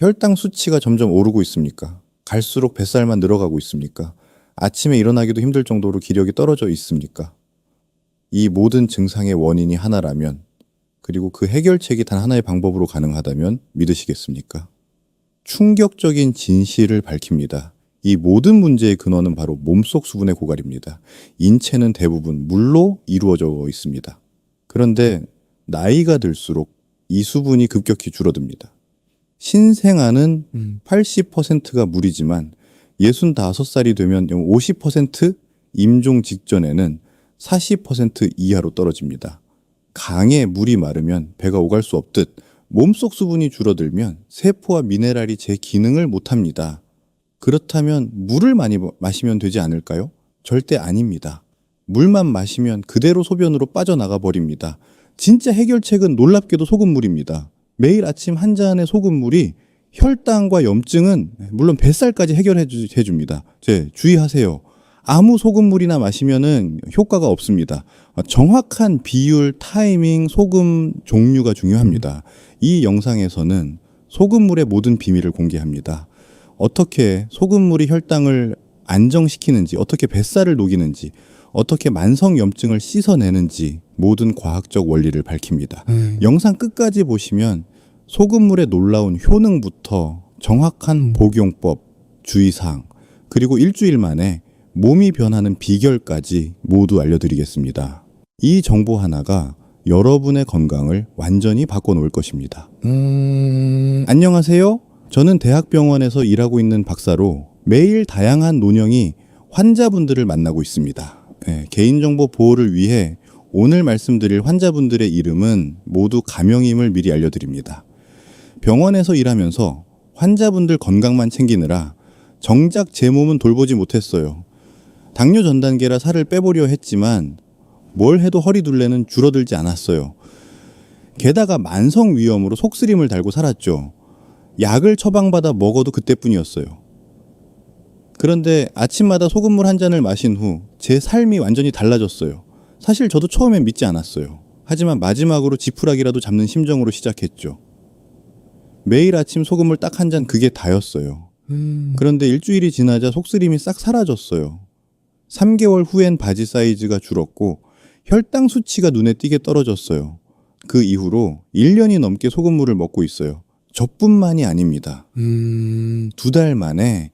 혈당 수치가 점점 오르고 있습니까? 갈수록 뱃살만 늘어가고 있습니까? 아침에 일어나기도 힘들 정도로 기력이 떨어져 있습니까? 이 모든 증상의 원인이 하나라면, 그리고 그 해결책이 단 하나의 방법으로 가능하다면 믿으시겠습니까? 충격적인 진실을 밝힙니다. 이 모든 문제의 근원은 바로 몸속 수분의 고갈입니다. 인체는 대부분 물로 이루어져 있습니다. 그런데 나이가 들수록 이 수분이 급격히 줄어듭니다. 신생아는 80%가 물이지만 65살이 되면 50%, 임종 직전에는 40% 이하로 떨어집니다. 강에 물이 마르면 배가 오갈 수 없듯 몸속 수분이 줄어들면 세포와 미네랄이 제 기능을 못합니다. 그렇다면 물을 많이 마시면 되지 않을까요? 절대 아닙니다. 물만 마시면 그대로 소변으로 빠져나가 버립니다. 진짜 해결책은 놀랍게도 소금물입니다. 매일 아침 한 잔의 소금물이 혈당과 염증은 물론 뱃살까지 해결해 줍니다. 주의하세요. 아무 소금물이나 마시면은 효과가 없습니다. 정확한 비율, 타이밍, 소금 종류가 중요합니다. 이 영상에서는 소금물의 모든 비밀을 공개합니다. 어떻게 소금물이 혈당을 안정시키는지, 어떻게 뱃살을 녹이는지, 어떻게 만성염증을 씻어내는지 모든 과학적 원리를 밝힙니다. 영상 끝까지 보시면 소금물의 놀라운 효능부터 정확한 복용법, 주의사항, 그리고 일주일 만에 몸이 변하는 비결까지 모두 알려드리겠습니다. 이 정보 하나가 여러분의 건강을 완전히 바꿔놓을 것입니다. 안녕하세요. 저는 대학병원에서 일하고 있는 박사로 매일 다양한 논형이 환자분들을 만나고 있습니다. 개인정보 보호를 위해 오늘 말씀드릴 환자분들의 이름은 모두 가명임을 미리 알려드립니다. 병원에서 일하면서 환자분들 건강만 챙기느라 정작 제 몸은 돌보지 못했어요. 당뇨 전 단계라 살을 빼보려 했지만 뭘 해도 허리둘레는 줄어들지 않았어요. 게다가 만성 위염으로 속쓰림을 달고 살았죠. 약을 처방받아 먹어도 그때뿐이었어요. 그런데 아침마다 소금물 한 잔을 마신 후 제 삶이 완전히 달라졌어요. 사실 저도 처음엔 믿지 않았어요. 하지만 마지막으로 지푸라기라도 잡는 심정으로 시작했죠. 매일 아침 소금물 딱 한 잔, 그게 다였어요. 그런데 일주일이 지나자 속쓰림이 싹 사라졌어요. 3개월 후엔 바지 사이즈가 줄었고 혈당 수치가 눈에 띄게 떨어졌어요. 그 이후로 1년이 넘게 소금물을 먹고 있어요. 저뿐만이 아닙니다. 2달 만에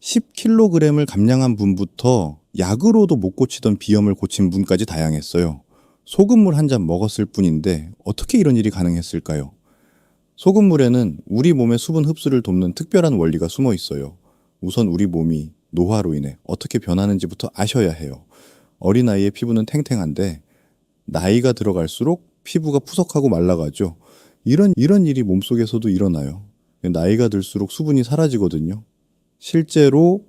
10kg을 감량한 분부터 약으로도 못 고치던 비염을 고친 분까지 다양했어요. 소금물 한 잔 먹었을 뿐인데 어떻게 이런 일이 가능했을까요? 소금물에는 우리 몸의 수분 흡수를 돕는 특별한 원리가 숨어 있어요. 우선 우리 몸이 노화로 인해 어떻게 변하는지부터 아셔야 해요. 어린아이의 피부는 탱탱한데 나이가 들어갈수록 피부가 푸석하고 말라가죠. 이런 일이 몸속에서도 일어나요. 나이가 들수록 수분이 사라지거든요. 실제로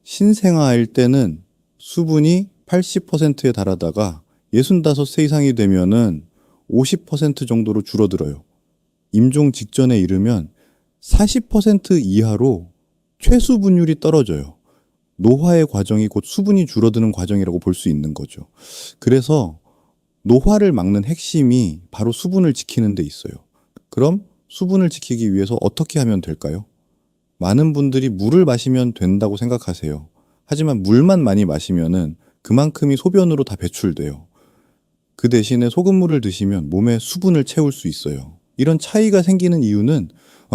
신생아일 때는 수분이 80%에 달하다가 65세 이상이 되면은 50% 정도로 줄어들어요. 임종 직전에 이르면 40% 이하로 최수분율이 떨어져요. 노화의 과정이 곧 수분이 줄어드는 과정이라고 볼 수 있는 거죠. 그래서 노화를 막는 핵심이 바로 수분을 지키는 데 있어요. 그럼 수분을 지키기 위해서 어떻게 하면 될까요? 많은 분들이 물을 마시면 된다고 생각하세요. 하지만 물만 많이 마시면은 그만큼이 소변으로 다 배출돼요. 그 대신에 소금물을 드시면 몸에 수분을 채울 수 있어요. 이런 차이가 생기는 이유는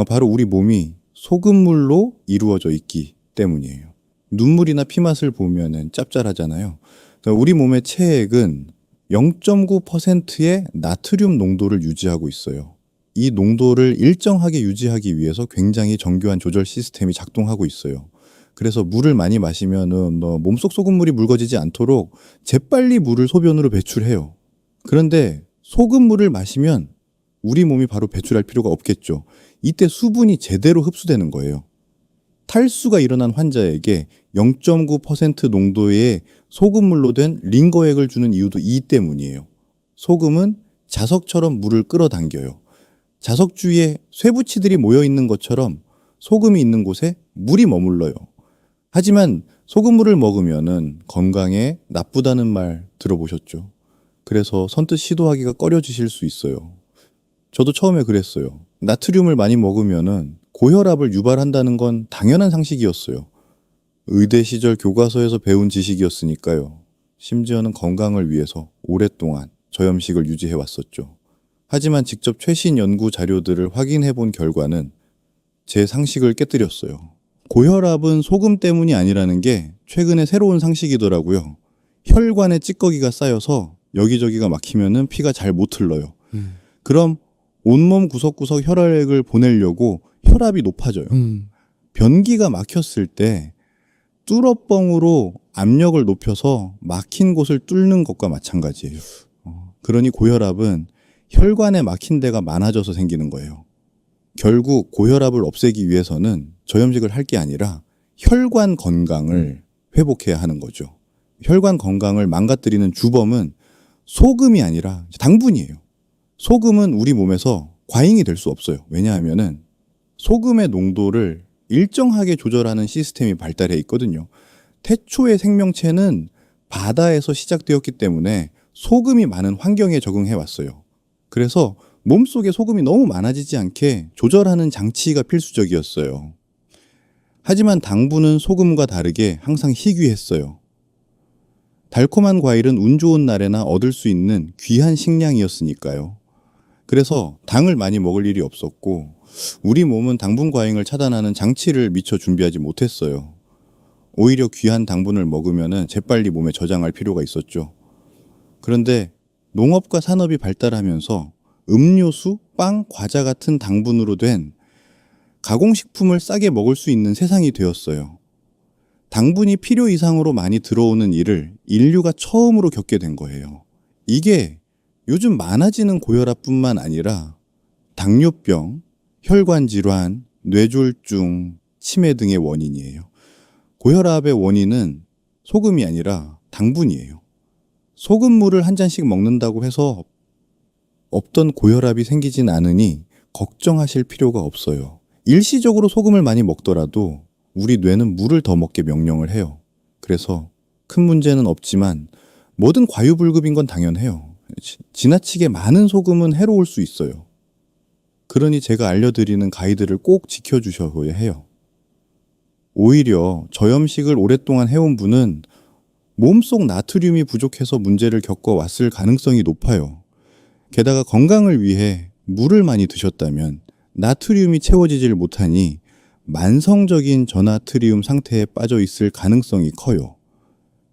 바로 우리 몸이 소금물로 이루어져 있기 때문이에요. 눈물이나 피맛을 보면은 짭짤하잖아요. 우리 몸의 체액은 0.9%의 나트륨 농도를 유지하고 있어요. 이 농도를 일정하게 유지하기 위해서 굉장히 정교한 조절 시스템이 작동하고 있어요. 그래서 물을 많이 마시면은 몸속 소금물이 묽어지지 않도록 재빨리 물을 소변으로 배출해요. 그런데 소금물을 마시면 우리 몸이 바로 배출할 필요가 없겠죠. 이때 수분이 제대로 흡수되는 거예요. 탈수가 일어난 환자에게 0.9% 농도의 소금물로 된 링거액을 주는 이유도 이 때문이에요. 소금은 자석처럼 물을 끌어당겨요. 자석 주위에 쇠붙이들이 모여 있는 것처럼 소금이 있는 곳에 물이 머물러요. 하지만 소금물을 먹으면은 건강에 나쁘다는 말 들어보셨죠? 그래서 선뜻 시도하기가 꺼려지실 수 있어요. 저도 처음에 그랬어요. 나트륨을 많이 먹으면은 고혈압을 유발한다는 건 당연한 상식이었어요. 의대 시절 교과서에서 배운 지식이었으니까요. 심지어는 건강을 위해서 오랫동안 저염식을 유지해 왔었죠. 하지만 직접 최신 연구 자료들을 확인해 본 결과는 제 상식을 깨뜨렸어요. 고혈압은 소금 때문이 아니라는 게 최근에 새로운 상식이더라고요. 혈관에 찌꺼기가 쌓여서 여기저기가 막히면은 피가 잘 못 흘러요. 그럼 온몸 구석구석 혈액을 보내려고 혈압이 높아져요. 변기가 막혔을 때 뚫어뻥으로 압력을 높여서 막힌 곳을 뚫는 것과 마찬가지예요. 그러니 고혈압은 혈관에 막힌 데가 많아져서 생기는 거예요. 결국 고혈압을 없애기 위해서는 저염식을 할 게 아니라 혈관 건강을 회복해야 하는 거죠. 혈관 건강을 망가뜨리는 주범은 소금이 아니라 당분이에요. 소금은 우리 몸에서 과잉이 될 수 없어요. 왜냐하면은 소금의 농도를 일정하게 조절하는 시스템이 발달해 있거든요. 태초의 생명체는 바다에서 시작되었기 때문에 소금이 많은 환경에 적응해 왔어요. 그래서 몸속에 소금이 너무 많아지지 않게 조절하는 장치가 필수적이었어요. 하지만 당분은 소금과 다르게 항상 희귀했어요. 달콤한 과일은 운 좋은 날에나 얻을 수 있는 귀한 식량이었으니까요. 그래서 당을 많이 먹을 일이 없었고 우리 몸은 당분 과잉을 차단하는 장치를 미처 준비하지 못했어요. 오히려 귀한 당분을 먹으면 재빨리 몸에 저장할 필요가 있었죠. 그런데 농업과 산업이 발달하면서 음료수, 빵, 과자 같은 당분으로 된 가공식품을 싸게 먹을 수 있는 세상이 되었어요. 당분이 필요 이상으로 많이 들어오는 일을 인류가 처음으로 겪게 된 거예요. 이게 요즘 많아지는 고혈압뿐만 아니라 당뇨병, 혈관 질환, 뇌졸중, 치매 등의 원인이에요. 고혈압의 원인은 소금이 아니라 당분이에요. 소금물을 한 잔씩 먹는다고 해서 없던 고혈압이 생기진 않으니 걱정하실 필요가 없어요. 일시적으로 소금을 많이 먹더라도 우리 뇌는 물을 더 먹게 명령을 해요. 그래서 큰 문제는 없지만 뭐든 과유불급인 건 당연해요. 지나치게 많은 소금은 해로울 수 있어요. 그러니 제가 알려드리는 가이드를 꼭 지켜주셔야 해요. 오히려 저염식을 오랫동안 해온 분은 몸속 나트륨이 부족해서 문제를 겪어왔을 가능성이 높아요. 게다가 건강을 위해 물을 많이 드셨다면 나트륨이 채워지질 못하니 만성적인 저나트리움 상태에 빠져 있을 가능성이 커요.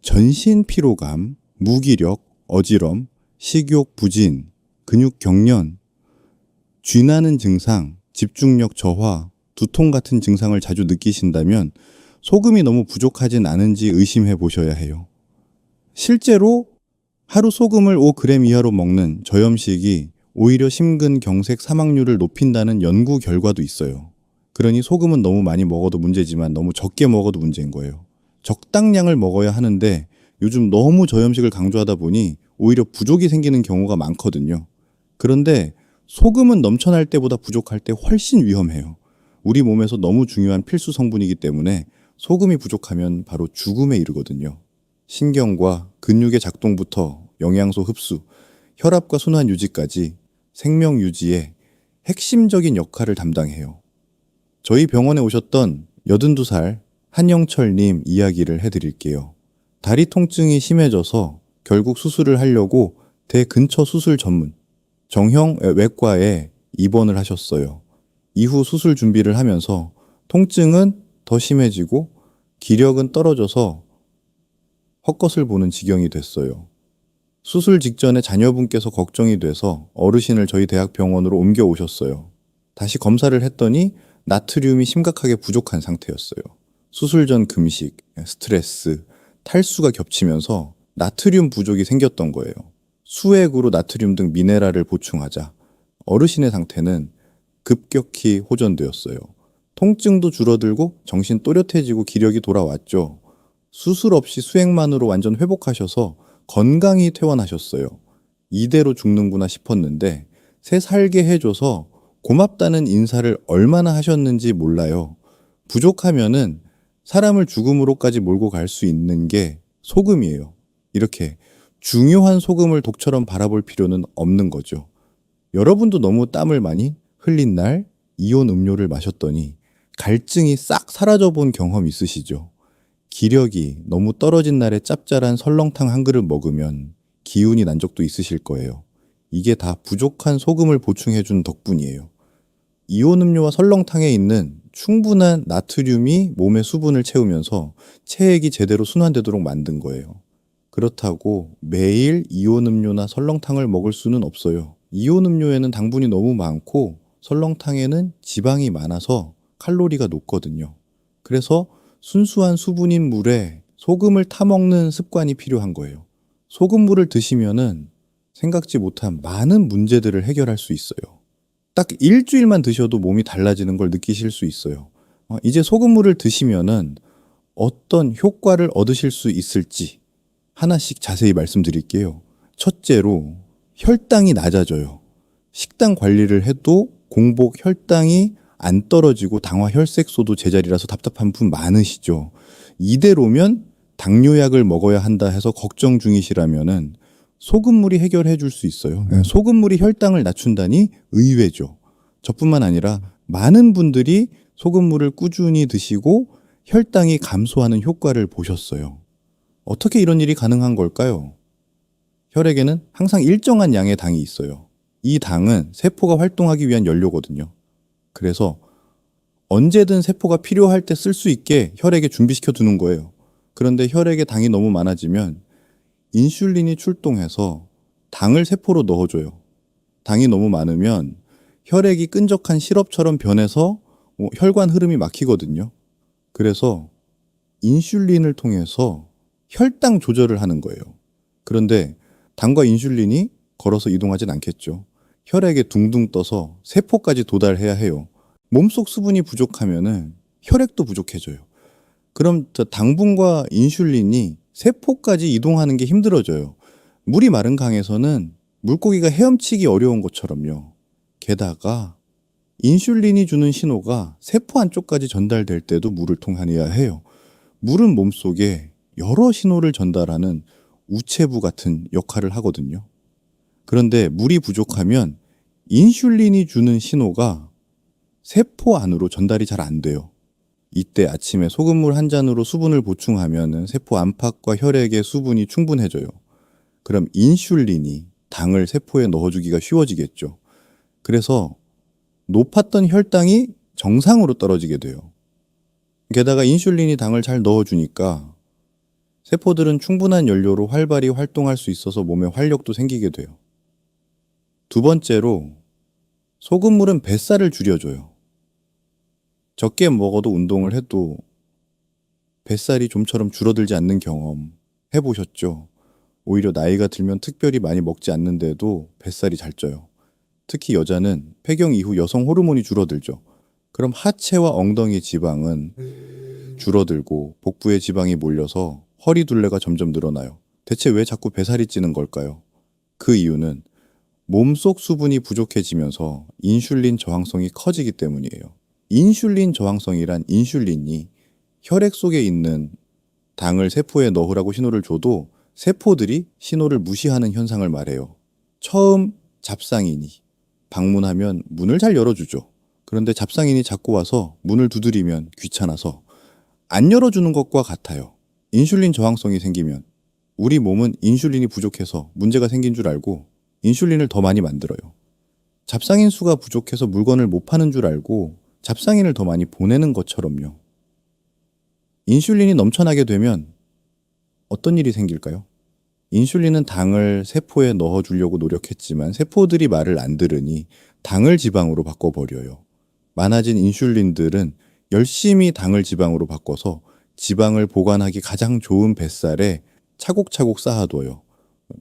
전신 피로감, 무기력, 어지럼, 식욕 부진, 근육 경련, 쥐나는 증상, 집중력 저하, 두통 같은 증상을 자주 느끼신다면 소금이 너무 부족하진 않은지 의심해 보셔야 해요. 실제로 하루 소금을 5g 이하로 먹는 저염식이 오히려 심근경색 사망률을 높인다는 연구 결과도 있어요. 그러니 소금은 너무 많이 먹어도 문제지만 너무 적게 먹어도 문제인 거예요. 적당량을 먹어야 하는데 요즘 너무 저염식을 강조하다 보니 오히려 부족이 생기는 경우가 많거든요. 그런데 소금은 넘쳐날 때보다 부족할 때 훨씬 위험해요. 우리 몸에서 너무 중요한 필수 성분이기 때문에 소금이 부족하면 바로 죽음에 이르거든요. 신경과 근육의 작동부터 영양소 흡수, 혈압과 순환 유지까지 생명 유지에 핵심적인 역할을 담당해요. 저희 병원에 오셨던 82살 한영철님 이야기를 해드릴게요. 다리 통증이 심해져서 결국 수술을 하려고 대근처 수술 전문 정형 외과에 입원을 하셨어요. 이후 수술 준비를 하면서 통증은 더 심해지고 기력은 떨어져서 헛것을 보는 지경이 됐어요. 수술 직전에 자녀분께서 걱정이 돼서 어르신을 저희 대학병원으로 옮겨오셨어요. 다시 검사를 했더니 나트륨이 심각하게 부족한 상태였어요. 수술 전 금식, 스트레스, 탈수가 겹치면서 나트륨 부족이 생겼던 거예요. 수액으로 나트륨 등 미네랄을 보충하자 어르신의 상태는 급격히 호전되었어요. 통증도 줄어들고 정신 또렷해지고 기력이 돌아왔죠. 수술 없이 수액만으로 완전 회복하셔서 건강히 퇴원하셨어요. 이대로 죽는구나 싶었는데 새 살게 해줘서 고맙다는 인사를 얼마나 하셨는지 몰라요. 부족하면은 사람을 죽음으로까지 몰고 갈 수 있는 게 소금이에요. 이렇게 중요한 소금을 독처럼 바라볼 필요는 없는 거죠. 여러분도 너무 땀을 많이 흘린 날 이온 음료를 마셨더니 갈증이 싹 사라져 본 경험 있으시죠? 기력이 너무 떨어진 날에 짭짤한 설렁탕 한 그릇 먹으면 기운이 난 적도 있으실 거예요. 이게 다 부족한 소금을 보충해준 덕분이에요. 이온 음료와 설렁탕에 있는 충분한 나트륨이 몸의 수분을 채우면서 체액이 제대로 순환되도록 만든 거예요. 그렇다고 매일 이온 음료나 설렁탕을 먹을 수는 없어요. 이온 음료에는 당분이 너무 많고 설렁탕에는 지방이 많아서 칼로리가 높거든요. 그래서 순수한 수분인 물에 소금을 타먹는 습관이 필요한 거예요. 소금물을 드시면은 생각지 못한 많은 문제들을 해결할 수 있어요. 딱 일주일만 드셔도 몸이 달라지는 걸 느끼실 수 있어요. 이제 소금물을 드시면은 어떤 효과를 얻으실 수 있을지 하나씩 자세히 말씀드릴게요. 첫째로 혈당이 낮아져요. 식단 관리를 해도 공복 혈당이 안 떨어지고 당화 혈색소도 제자리라서 답답한 분 많으시죠. 이대로면 당뇨약을 먹어야 한다 해서 걱정 중이시라면은 소금물이 해결해 줄 수 있어요. 소금물이 혈당을 낮춘다니 의외죠. 저뿐만 아니라 많은 분들이 소금물을 꾸준히 드시고 혈당이 감소하는 효과를 보셨어요. 어떻게 이런 일이 가능한 걸까요? 혈액에는 항상 일정한 양의 당이 있어요. 이 당은 세포가 활동하기 위한 연료거든요. 그래서 언제든 세포가 필요할 때 쓸 수 있게 혈액에 준비시켜 두는 거예요. 그런데 혈액에 당이 너무 많아지면 인슐린이 출동해서 당을 세포로 넣어줘요. 당이 너무 많으면 혈액이 끈적한 시럽처럼 변해서 혈관 흐름이 막히거든요. 그래서 인슐린을 통해서 혈당 조절을 하는 거예요. 그런데 당과 인슐린이 걸어서 이동하진 않겠죠. 혈액에 둥둥 떠서 세포까지 도달해야 해요. 몸속 수분이 부족하면은 혈액도 부족해져요. 그럼 저 당분과 인슐린이 세포까지 이동하는 게 힘들어져요. 물이 마른 강에서는 물고기가 헤엄치기 어려운 것처럼요. 게다가 인슐린이 주는 신호가 세포 안쪽까지 전달될 때도 물을 통해야 해요. 물은 몸속에 여러 신호를 전달하는 우체부 같은 역할을 하거든요. 그런데 물이 부족하면 인슐린이 주는 신호가 세포 안으로 전달이 잘 안 돼요. 이때 아침에 소금물 한 잔으로 수분을 보충하면 세포 안팎과 혈액의 수분이 충분해져요. 그럼 인슐린이 당을 세포에 넣어주기가 쉬워지겠죠. 그래서 높았던 혈당이 정상으로 떨어지게 돼요. 게다가 인슐린이 당을 잘 넣어주니까 세포들은 충분한 연료로 활발히 활동할 수 있어서 몸에 활력도 생기게 돼요. 두 번째로 소금물은 뱃살을 줄여줘요. 적게 먹어도 운동을 해도 뱃살이 좀처럼 줄어들지 않는 경험 해보셨죠? 오히려 나이가 들면 특별히 많이 먹지 않는데도 뱃살이 잘 쪄요. 특히 여자는 폐경 이후 여성 호르몬이 줄어들죠. 그럼 하체와 엉덩이 지방은 줄어들고 복부에 지방이 몰려서 허리 둘레가 점점 늘어나요. 대체 왜 자꾸 뱃살이 찌는 걸까요? 그 이유는 몸속 수분이 부족해지면서 인슐린 저항성이 커지기 때문이에요. 인슐린 저항성이란 인슐린이 혈액 속에 있는 당을 세포에 넣으라고 신호를 줘도 세포들이 신호를 무시하는 현상을 말해요. 처음 잡상인이 방문하면 문을 잘 열어주죠. 그런데 잡상인이 자꾸 와서 문을 두드리면 귀찮아서 안 열어주는 것과 같아요. 인슐린 저항성이 생기면 우리 몸은 인슐린이 부족해서 문제가 생긴 줄 알고 인슐린을 더 많이 만들어요. 잡상인 수가 부족해서 물건을 못 파는 줄 알고 잡상인을 더 많이 보내는 것처럼요. 인슐린이 넘쳐나게 되면 어떤 일이 생길까요? 인슐린은 당을 세포에 넣어주려고 노력했지만 세포들이 말을 안 들으니 당을 지방으로 바꿔버려요. 많아진 인슐린들은 열심히 당을 지방으로 바꿔서 지방을 보관하기 가장 좋은 뱃살에 차곡차곡 쌓아둬요.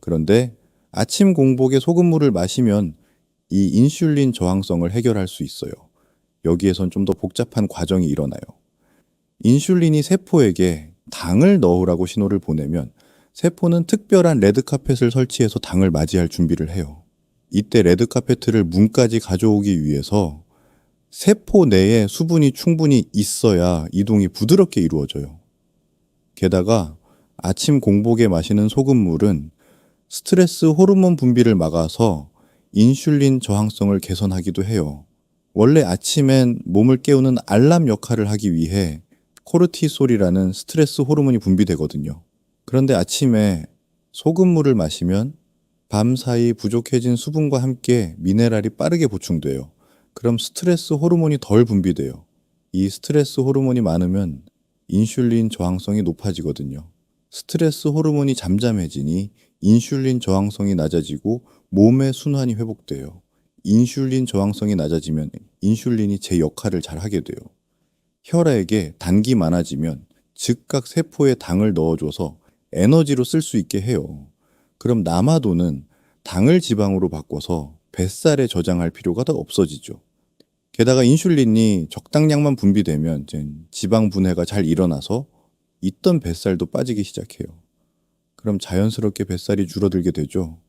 그런데 아침 공복에 소금물을 마시면 이 인슐린 저항성을 해결할 수 있어요. 여기에선 좀 더 복잡한 과정이 일어나요. 인슐린이 세포에게 당을 넣으라고 신호를 보내면 세포는 특별한 레드카펫을 설치해서 당을 맞이할 준비를 해요. 이때 레드카페트를 문까지 가져오기 위해서 세포 내에 수분이 충분히 있어야 이동이 부드럽게 이루어져요. 게다가 아침 공복에 마시는 소금물은 스트레스 호르몬 분비를 막아서 인슐린 저항성을 개선하기도 해요. 원래 아침엔 몸을 깨우는 알람 역할을 하기 위해 코르티솔이라는 스트레스 호르몬이 분비되거든요. 그런데 아침에 소금물을 마시면 밤사이 부족해진 수분과 함께 미네랄이 빠르게 보충돼요. 그럼 스트레스 호르몬이 덜 분비돼요. 이 스트레스 호르몬이 많으면 인슐린 저항성이 높아지거든요. 스트레스 호르몬이 잠잠해지니 인슐린 저항성이 낮아지고 몸의 순환이 회복돼요. 인슐린 저항성이 낮아지면 인슐린이 제 역할을 잘 하게 돼요. 혈액에 당이 많아지면 즉각 세포에 당을 넣어줘서 에너지로 쓸 수 있게 해요. 그럼 남아도는 당을 지방으로 바꿔서 뱃살에 저장할 필요가 더 없어지죠. 게다가 인슐린이 적당량만 분비되면 이제 지방 분해가 잘 일어나서 있던 뱃살도 빠지기 시작해요. 그럼 자연스럽게 뱃살이 줄어들게 되죠.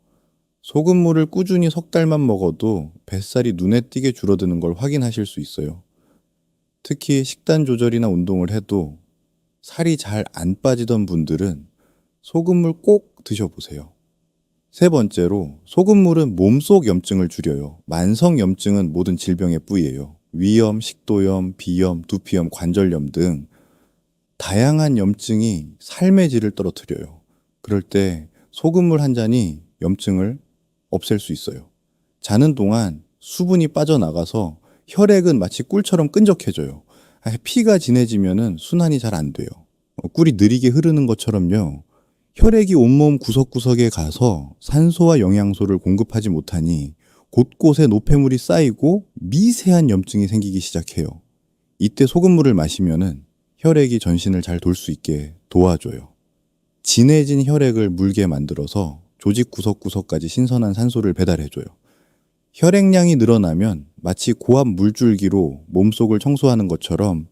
소금물을 꾸준히 석 달만 먹어도 뱃살이 눈에 띄게 줄어드는 걸 확인하실 수 있어요. 특히 식단 조절이나 운동을 해도 살이 잘 안 빠지던 분들은 소금물 꼭 드셔보세요. 세 번째로, 소금물은 몸속 염증을 줄여요. 만성 염증은 모든 질병의 뿌이예요. 위염, 식도염, 비염, 두피염, 관절염 등 다양한 염증이 삶의 질을 떨어뜨려요. 그럴 때 소금물 한 잔이 염증을 없앨 수 있어요. 자는 동안 수분이 빠져나가서 혈액은 마치 꿀처럼 끈적해져요. 피가 진해지면 순환이 잘 안 돼요. 꿀이 느리게 흐르는 것처럼요. 혈액이 온몸 구석구석에 가서 산소와 영양소를 공급하지 못하니 곳곳에 노폐물이 쌓이고 미세한 염증이 생기기 시작해요. 이때 소금물을 마시면은 혈액이 전신을 잘 돌 수 있게 도와줘요. 진해진 혈액을 물게 만들어서 조직 구석구석까지 신선한 산소를 배달해줘요. 혈액량이 늘어나면 마치 고압 물줄기로 몸속을 청소하는 것처럼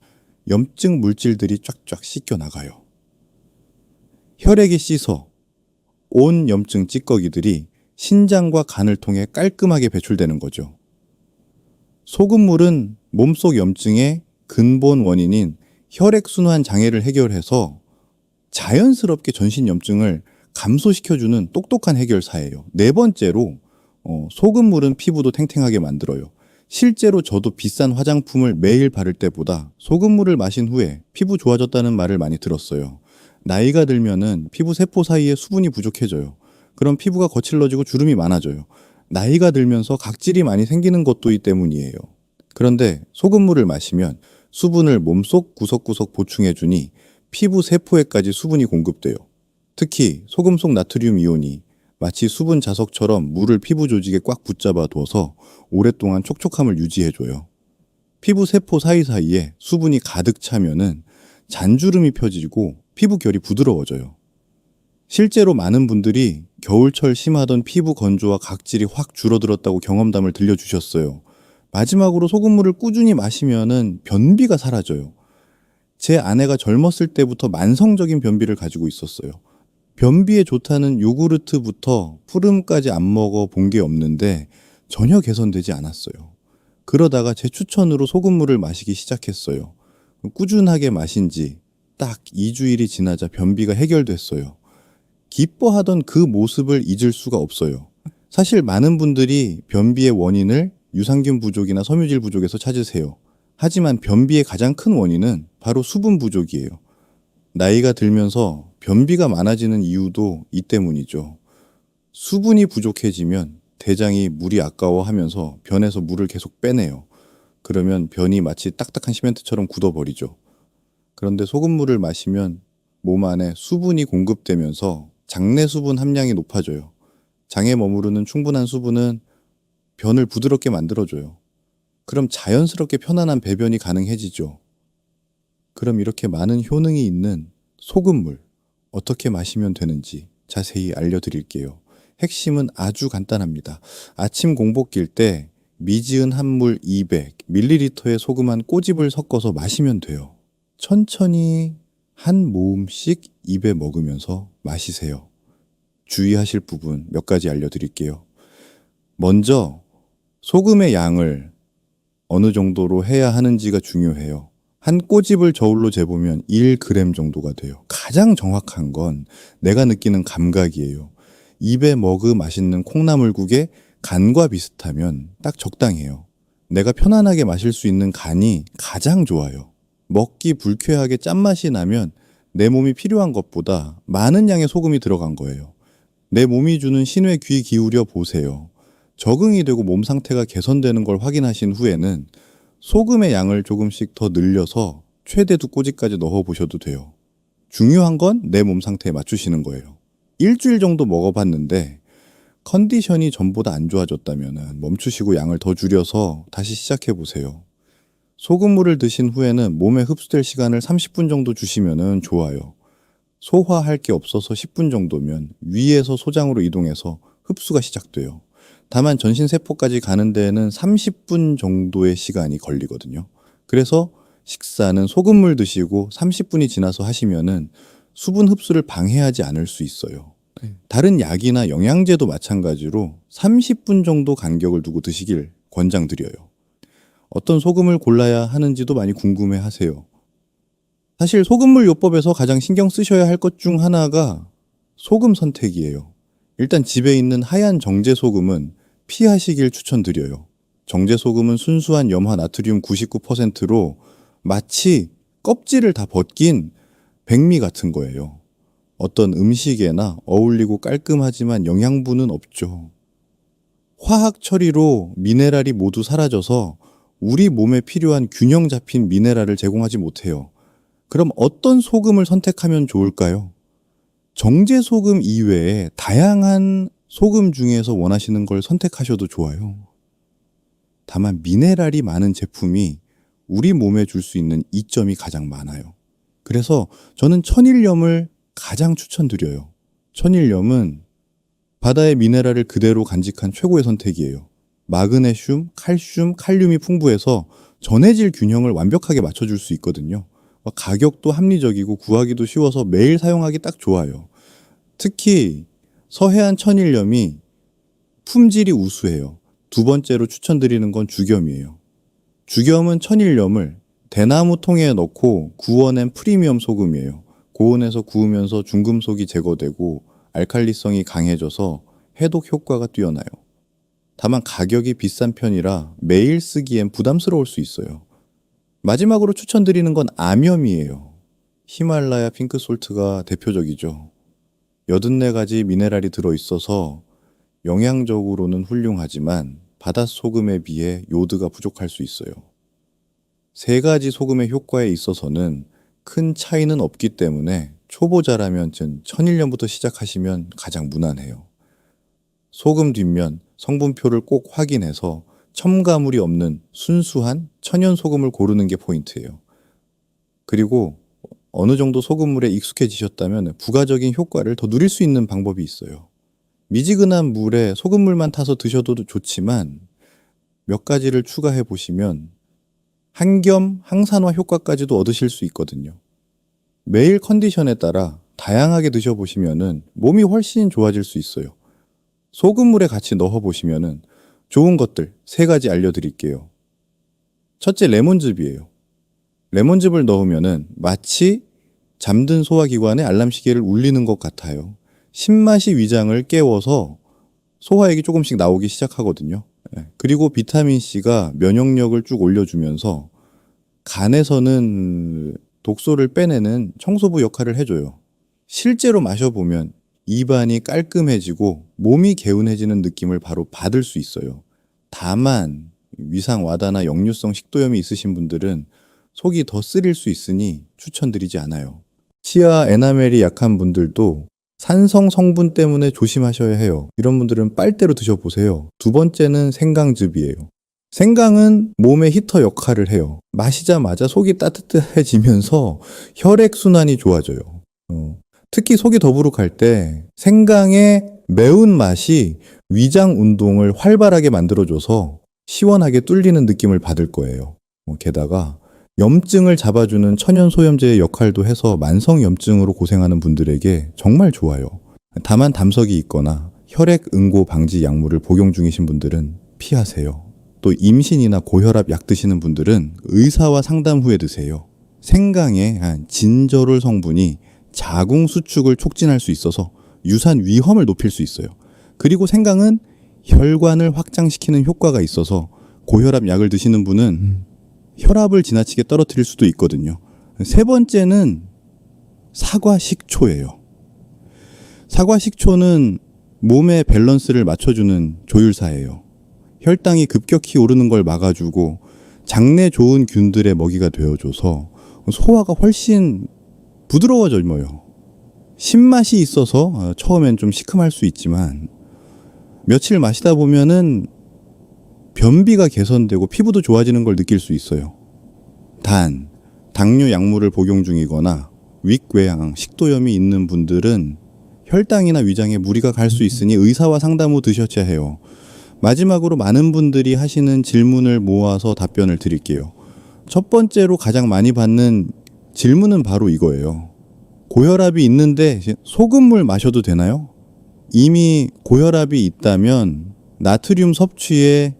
염증 물질들이 쫙쫙 씻겨 나가요. 혈액이 씻어 온 염증 찌꺼기들이 신장과 간을 통해 깔끔하게 배출되는 거죠. 소금물은 몸속 염증의 근본 원인인 혈액순환 장애를 해결해서 자연스럽게 전신 염증을 감소시켜주는 똑똑한 해결사예요. 네 번째로, 소금물은 피부도 탱탱하게 만들어요. 실제로 저도 비싼 화장품을 매일 바를 때보다 소금물을 마신 후에 피부 좋아졌다는 말을 많이 들었어요. 나이가 들면은 피부 세포 사이에 수분이 부족해져요. 그럼 피부가 거칠러지고 주름이 많아져요. 나이가 들면서 각질이 많이 생기는 것도 이 때문이에요. 그런데 소금물을 마시면 수분을 몸속 구석구석 보충해주니 피부 세포에까지 수분이 공급돼요. 특히 소금 속 나트륨 이온이 마치 수분 자석처럼 물을 피부 조직에 꽉 붙잡아 둬서 오랫동안 촉촉함을 유지해줘요. 피부 세포 사이사이에 수분이 가득 차면은 잔주름이 펴지고 피부 결이 부드러워져요. 실제로 많은 분들이 겨울철 심하던 피부 건조와 각질이 확 줄어들었다고 경험담을 들려주셨어요. 마지막으로 소금물을 꾸준히 마시면은 변비가 사라져요. 제 아내가 젊었을 때부터 만성적인 변비를 가지고 있었어요. 변비에 좋다는 요구르트부터 푸름까지 안 먹어 본 게 없는데 전혀 개선되지 않았어요. 그러다가 제 추천으로 소금물을 마시기 시작했어요. 꾸준하게 마신 지 딱 2주일이 지나자 변비가 해결됐어요. 기뻐하던 그 모습을 잊을 수가 없어요. 사실 많은 분들이 변비의 원인을 유산균 부족이나 섬유질 부족에서 찾으세요. 하지만 변비의 가장 큰 원인은 바로 수분 부족이에요. 나이가 들면서 변비가 많아지는 이유도 이 때문이죠. 수분이 부족해지면 대장이 물이 아까워하면서 변에서 물을 계속 빼내요. 그러면 변이 마치 딱딱한 시멘트처럼 굳어버리죠. 그런데 소금물을 마시면 몸 안에 수분이 공급되면서 장내 수분 함량이 높아져요. 장에 머무르는 충분한 수분은 변을 부드럽게 만들어줘요. 그럼 자연스럽게 편안한 배변이 가능해지죠. 그럼 이렇게 많은 효능이 있는 소금물 어떻게 마시면 되는지 자세히 알려드릴게요. 핵심은 아주 간단합니다. 아침 공복 낄 때 미지은 한 물 200ml의 소금 한 꼬집을 섞어서 마시면 돼요. 천천히 한 모음씩 입에 먹으면서 마시세요. 주의하실 부분 몇 가지 알려드릴게요. 먼저 소금의 양을 어느 정도로 해야 하는지가 중요해요. 한 꼬집을 저울로 재보면 1g 정도가 돼요. 가장 정확한 건 내가 느끼는 감각이에요. 입에 먹으 맛있는 콩나물국에 간과 비슷하면 딱 적당해요. 내가 편안하게 마실 수 있는 간이 가장 좋아요. 먹기 불쾌하게 짠맛이 나면 내 몸이 필요한 것보다 많은 양의 소금이 들어간 거예요. 내 몸이 주는 신호에 귀 기울여 보세요. 적응이 되고 몸 상태가 개선되는 걸 확인하신 후에는 소금의 양을 조금씩 더 늘려서 최대 2꼬집까지 넣어보셔도 돼요. 중요한 건 내 몸 상태에 맞추시는 거예요. 일주일 정도 먹어봤는데 컨디션이 전보다 안 좋아졌다면 멈추시고 양을 더 줄여서 다시 시작해보세요. 소금물을 드신 후에는 몸에 흡수될 시간을 30분 정도 주시면 좋아요. 소화할 게 없어서 10분 정도면 위에서 소장으로 이동해서 흡수가 시작돼요. 다만 전신세포까지 가는 데에는 30분 정도의 시간이 걸리거든요. 그래서 식사는 소금물 드시고 30분이 지나서 하시면은 수분 흡수를 방해하지 않을 수 있어요. 다른 약이나 영양제도 마찬가지로 30분 정도 간격을 두고 드시길 권장드려요. 어떤 소금을 골라야 하는지도 많이 궁금해 하세요. 사실 소금물 요법에서 가장 신경 쓰셔야 할 것 중 하나가 소금 선택이에요. 일단 집에 있는 하얀 정제 소금은 피하시길 추천드려요. 정제 소금은 순수한 염화 나트륨 99%로 마치 껍질을 다 벗긴 백미 같은 거예요. 어떤 음식에나 어울리고 깔끔하지만 영양분은 없죠. 화학 처리로 미네랄이 모두 사라져서 우리 몸에 필요한 균형 잡힌 미네랄을 제공하지 못해요. 그럼 어떤 소금을 선택하면 좋을까요? 정제 소금 이외에 다양한 소금 중에서 원하시는 걸 선택하셔도 좋아요. 다만 미네랄이 많은 제품이 우리 몸에 줄 수 있는 이점이 가장 많아요. 그래서 저는 천일염을 가장 추천드려요. 천일염은 바다의 미네랄을 그대로 간직한 최고의 선택이에요. 마그네슘, 칼슘, 칼륨이 풍부해서 전해질 균형을 완벽하게 맞춰줄 수 있거든요. 가격도 합리적이고 구하기도 쉬워서 매일 사용하기 딱 좋아요. 특히 서해안 천일염이 품질이 우수해요. 두 번째로 추천드리는 건 죽염이에요. 죽염은 천일염을 대나무 통에 넣고 구워낸 프리미엄 소금이에요. 고온에서 구우면서 중금속이 제거되고 알칼리성이 강해져서 해독 효과가 뛰어나요. 다만 가격이 비싼 편이라 매일 쓰기엔 부담스러울 수 있어요. 마지막으로 추천드리는 건 암염이에요. 히말라야 핑크솔트가 대표적이죠. 84가지 미네랄이 들어있어서 영양적으로는 훌륭하지만 바닷소금에 비해 요드가 부족할 수 있어요. 3가지 소금의 효과에 있어서는 큰 차이는 없기 때문에 초보자라면 천일염부터 시작하시면 가장 무난해요. 소금 뒷면 성분표를 꼭 확인해서 첨가물이 없는 순수한 천연 소금을 고르는 게 포인트예요. 그리고 어느 정도 소금물에 익숙해지셨다면 부가적인 효과를 더 누릴 수 있는 방법이 있어요. 미지근한 물에 소금물만 타서 드셔도 좋지만 몇 가지를 추가해 보시면 한겸 항산화 효과까지도 얻으실 수 있거든요. 매일 컨디션에 따라 다양하게 드셔보시면 몸이 훨씬 좋아질 수 있어요. 소금물에 같이 넣어보시면 좋은 것들 3가지 알려드릴게요. 첫째, 레몬즙이에요. 레몬즙을 넣으면 마치 잠든 소화기관의 알람시계를 울리는 것 같아요. 신맛이 위장을 깨워서 소화액이 조금씩 나오기 시작하거든요. 그리고 비타민C가 면역력을 쭉 올려주면서 간에서는 독소를 빼내는 청소부 역할을 해줘요. 실제로 마셔보면 입안이 깔끔해지고 몸이 개운해지는 느낌을 바로 받을 수 있어요. 다만 위상 와다나 역류성 식도염이 있으신 분들은 속이 더 쓰릴 수 있으니 추천드리지 않아요. 치아 에나멜이 약한 분들도 산성 성분 때문에 조심하셔야 해요. 이런 분들은 빨대로 드셔보세요. 두 번째는 생강즙이에요. 생강은 몸의 히터 역할을 해요. 마시자마자 속이 따뜻해지면서 혈액순환이 좋아져요. 특히 속이 더부룩할 때 생강의 매운맛이 위장 운동을 활발하게 만들어줘서 시원하게 뚫리는 느낌을 받을 거예요. 게다가 염증을 잡아주는 천연소염제의 역할도 해서 만성염증으로 고생하는 분들에게 정말 좋아요. 다만 담석이 있거나 혈액 응고 방지 약물을 복용 중이신 분들은 피하세요. 또 임신이나 고혈압 약 드시는 분들은 의사와 상담 후에 드세요. 생강의 진저롤 성분이 자궁 수축을 촉진할 수 있어서 유산 위험을 높일 수 있어요. 그리고 생강은 혈관을 확장시키는 효과가 있어서 고혈압 약을 드시는 분은 혈압을 지나치게 떨어뜨릴 수도 있거든요. 세 번째는 사과 식초예요. 사과 식초는 몸의 밸런스를 맞춰주는 조율사예요. 혈당이 급격히 오르는 걸 막아주고 장내 좋은 균들의 먹이가 되어줘서 소화가 훨씬 부드러워져요. 신맛이 있어서 처음엔 좀 시큼할 수 있지만 며칠 마시다 보면은 변비가 개선되고 피부도 좋아지는 걸 느낄 수 있어요. 단, 당뇨 약물을 복용 중이거나 윗궤양, 식도염이 있는 분들은 혈당이나 위장에 무리가 갈 수 있으니 의사와 상담 후 드셔야 해요. 마지막으로 많은 분들이 하시는 질문을 모아서 답변을 드릴게요. 첫 번째로 가장 많이 받는 질문은 바로 이거예요. 고혈압이 있는데 소금물 마셔도 되나요? 이미 고혈압이 있다면 나트륨 섭취에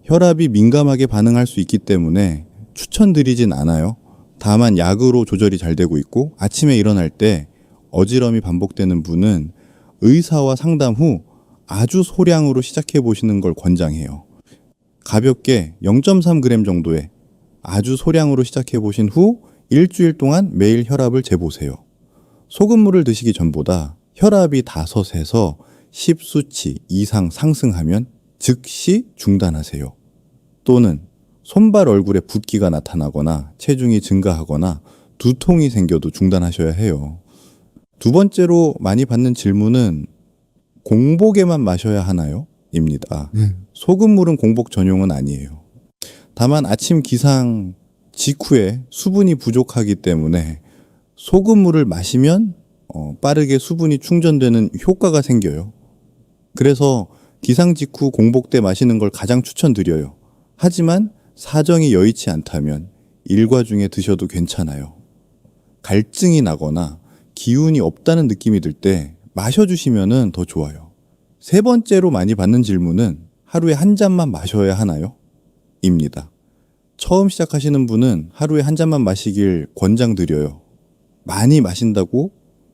혈압이 민감하게 반응할 수 있기 때문에 추천드리진 않아요. 다만 약으로 조절이 잘 되고 있고 아침에 일어날 때 어지럼이 반복되는 분은 의사와 상담 후 아주 소량으로 시작해 보시는 걸 권장해요. 가볍게 0.3g 정도의 아주 소량으로 시작해 보신 후 일주일 동안 매일 혈압을 재보세요. 소금물을 드시기 전보다 혈압이 5에서 10수치 이상 상승하면 즉시 중단하세요. 또는 손발 얼굴에 붓기가 나타나거나 체중이 증가하거나 두통이 생겨도 중단하셔야 해요. 두 번째로 많이 받는 질문은 공복에만 마셔야 하나요? 입니다. 소금물은 공복 전용은 아니에요. 다만 아침 기상 직후에 수분이 부족하기 때문에 소금물을 마시면 빠르게 수분이 충전되는 효과가 생겨요. 그래서 기상 직후 공복 때 마시는 걸 가장 추천드려요. 하지만 사정이 여의치 않다면 일과 중에 드셔도 괜찮아요. 갈증이 나거나 기운이 없다는 느낌이 들 때 마셔주시면 더 좋아요. 세 번째로 많이 받는 질문은 하루에 한 잔만 마셔야 하나요? 입니다. 처음 시작하시는 분은 하루에 한 잔만 마시길 권장드려요. 많이 마신다고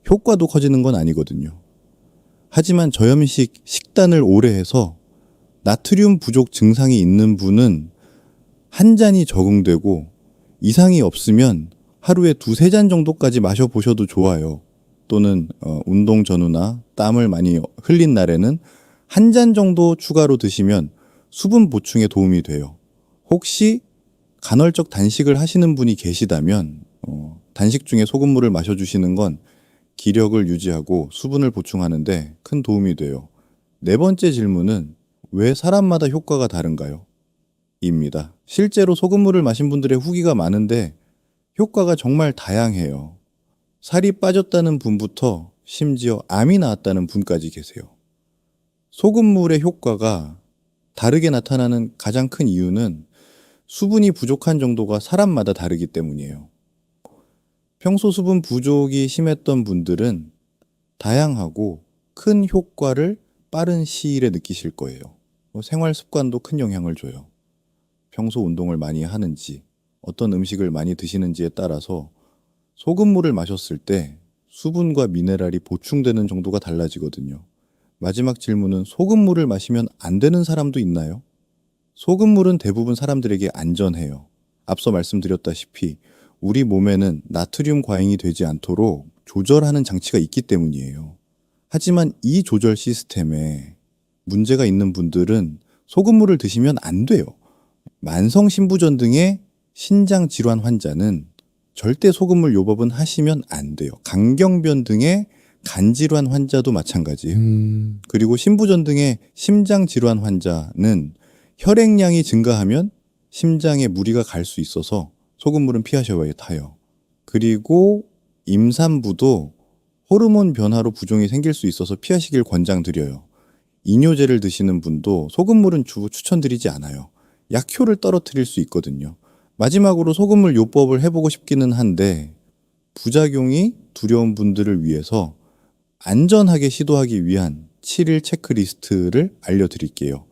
효과도 커지는 건 아니거든요. 하지만 저염식 식단을 오래 해서 나트륨 부족 증상이 있는 분은 한 잔이 적응되고 이상이 없으면 하루에 2-3잔 정도까지 마셔보셔도 좋아요. 또는 운동 전후나 땀을 많이 흘린 날에는 한 잔 정도 추가로 드시면 수분 보충에 도움이 돼요. 혹시 간헐적 단식을 하시는 분이 계시다면 단식 중에 소금물을 마셔주시는 건 기력을 유지하고 수분을 보충하는데 큰 도움이 돼요. 네 번째 질문은 왜 사람마다 효과가 다른가요? 입니다. 실제로 소금물을 마신 분들의 후기가 많은데 효과가 정말 다양해요. 살이 빠졌다는 분부터 심지어 암이 나았다는 분까지 계세요. 소금물의 효과가 다르게 나타나는 가장 큰 이유는 수분이 부족한 정도가 사람마다 다르기 때문이에요. 평소 수분 부족이 심했던 분들은 다양하고 큰 효과를 빠른 시일에 느끼실 거예요. 생활 습관도 큰 영향을 줘요. 평소 운동을 많이 하는지, 어떤 음식을 많이 드시는지에 따라서 소금물을 마셨을 때 수분과 미네랄이 보충되는 정도가 달라지거든요. 마지막 질문은 소금물을 마시면 안 되는 사람도 있나요? 소금물은 대부분 사람들에게 안전해요. 앞서 말씀드렸다시피 우리 몸에는 나트륨 과잉이 되지 않도록 조절하는 장치가 있기 때문이에요. 하지만 이 조절 시스템에 문제가 있는 분들은 소금물을 드시면 안 돼요. 만성신부전 등의 신장 질환 환자는 절대 소금물 요법은 하시면 안 돼요. 강경변 등의 간질환 환자도 마찬가지예요. 그리고 신부전 등의 심장 질환 환자는 혈액량이 증가하면 심장에 무리가 갈 수 있어서 소금물은 피하셔야 해요. 그리고 임산부도 호르몬 변화로 부종이 생길 수 있어서 피하시길 권장드려요. 이뇨제를 드시는 분도 소금물은 추천드리지 않아요. 약효를 떨어뜨릴 수 있거든요. 마지막으로 소금물 요법을 해보고 싶기는 한데 부작용이 두려운 분들을 위해서 안전하게 시도하기 위한 7일 체크리스트를 알려드릴게요.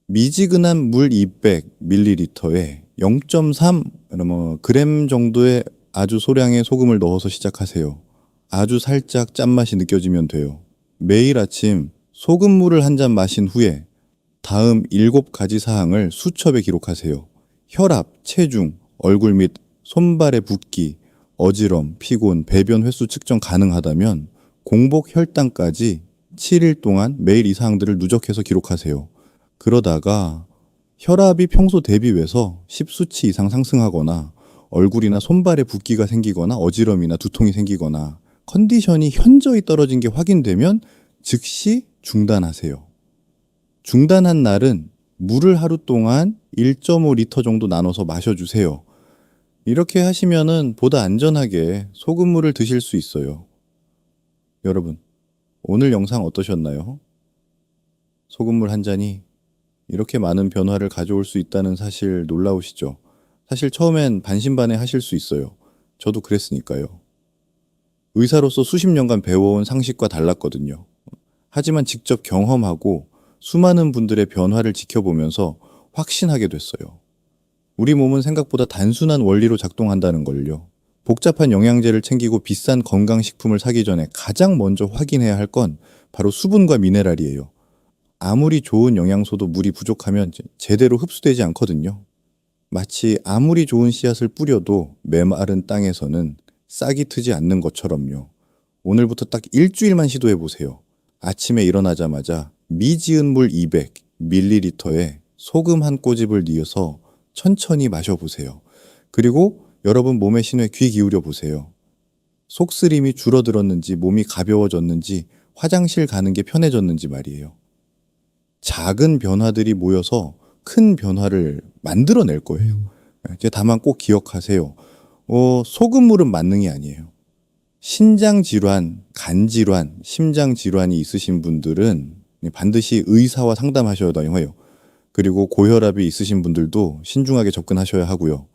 미지근한 물 200ml에 0.3g 정도의 아주 소량의 소금을 넣어서 시작하세요. 아주 살짝 짠맛이 느껴지면 돼요. 매일 아침 소금물을 한 잔 마신 후에 다음 7가지 사항을 수첩에 기록하세요. 혈압, 체중, 얼굴 및 손발의 붓기, 어지럼, 피곤, 배변 횟수 측정 가능하다면 공복 혈당까지 7일 동안 매일 이 사항들을 누적해서 기록하세요. 그러다가 혈압이 평소 대비해서 10수치 이상 상승하거나 얼굴이나 손발에 붓기가 생기거나 어지럼이나 두통이 생기거나 컨디션이 현저히 떨어진 게 확인되면 즉시 중단하세요. 중단한 날은 물을 하루 동안 1.5리터 정도 나눠서 마셔주세요. 이렇게 하시면은 보다 안전하게 소금물을 드실 수 있어요. 여러분, 오늘 영상 어떠셨나요? 소금물 한 잔이 이렇게 많은 변화를 가져올 수 있다는 사실 놀라우시죠? 사실 처음엔 반신반의 하실 수 있어요. 저도 그랬으니까요. 의사로서 수십 년간 배워온 상식과 달랐거든요. 하지만 직접 경험하고 수많은 분들의 변화를 지켜보면서 확신하게 됐어요. 우리 몸은 생각보다 단순한 원리로 작동한다는 걸요. 복잡한 영양제를 챙기고 비싼 건강식품을 사기 전에 가장 먼저 확인해야 할 건 바로 수분과 미네랄이에요. 아무리 좋은 영양소도 물이 부족하면 제대로 흡수되지 않거든요. 마치 아무리 좋은 씨앗을 뿌려도 메마른 땅에서는 싹이 트지 않는 것처럼요. 오늘부터 딱 일주일만 시도해 보세요. 아침에 일어나자마자 미지은 물 200ml에 소금 한 꼬집을 넣어서 천천히 마셔보세요. 그리고 여러분 몸의 신호에 귀 기울여 보세요. 속쓰림이 줄어들었는지 몸이 가벼워졌는지 화장실 가는 게 편해졌는지 말이에요. 작은 변화들이 모여서 큰 변화를 만들어낼 거예요. 이제 다만 꼭 기억하세요. 소금물은 만능이 아니에요. 신장 질환, 간 질환, 심장 질환이 있으신 분들은 반드시 의사와 상담하셔야 해요. 그리고 고혈압이 있으신 분들도 신중하게 접근하셔야 하고요.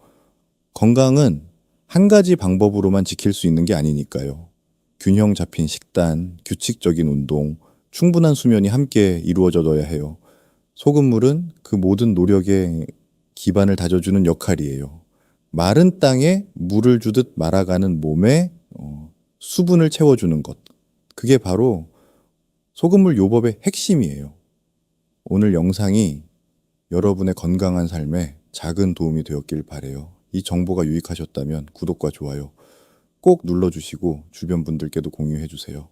건강은 한 가지 방법으로만 지킬 수 있는 게 아니니까요. 균형 잡힌 식단, 규칙적인 운동, 충분한 수면이 함께 이루어져야 해요. 소금물은 그 모든 노력의 기반을 다져주는 역할이에요. 마른 땅에 물을 주듯 말아가는 몸에 수분을 채워주는 것. 그게 바로 소금물 요법의 핵심이에요. 오늘 영상이 여러분의 건강한 삶에 작은 도움이 되었길 바라요. 이 정보가 유익하셨다면 구독과 좋아요 꼭 눌러주시고 주변 분들께도 공유해주세요.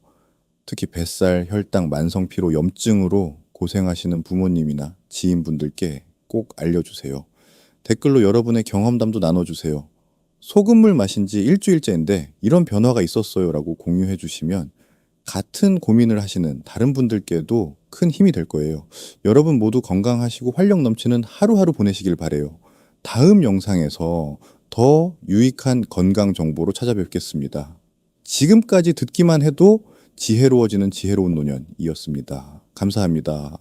특히 뱃살, 혈당, 만성피로, 염증으로 고생하시는 부모님이나 지인분들께 꼭 알려주세요. 댓글로 여러분의 경험담도 나눠주세요. 소금물 마신 지 일주일째인데 이런 변화가 있었어요 라고 공유해 주시면 같은 고민을 하시는 다른 분들께도 큰 힘이 될 거예요. 여러분 모두 건강하시고 활력 넘치는 하루하루 보내시길 바라요. 다음 영상에서 더 유익한 건강 정보로 찾아뵙겠습니다. 지금까지 듣기만 해도 지혜로워지는 지혜로운 노년이었습니다. 감사합니다.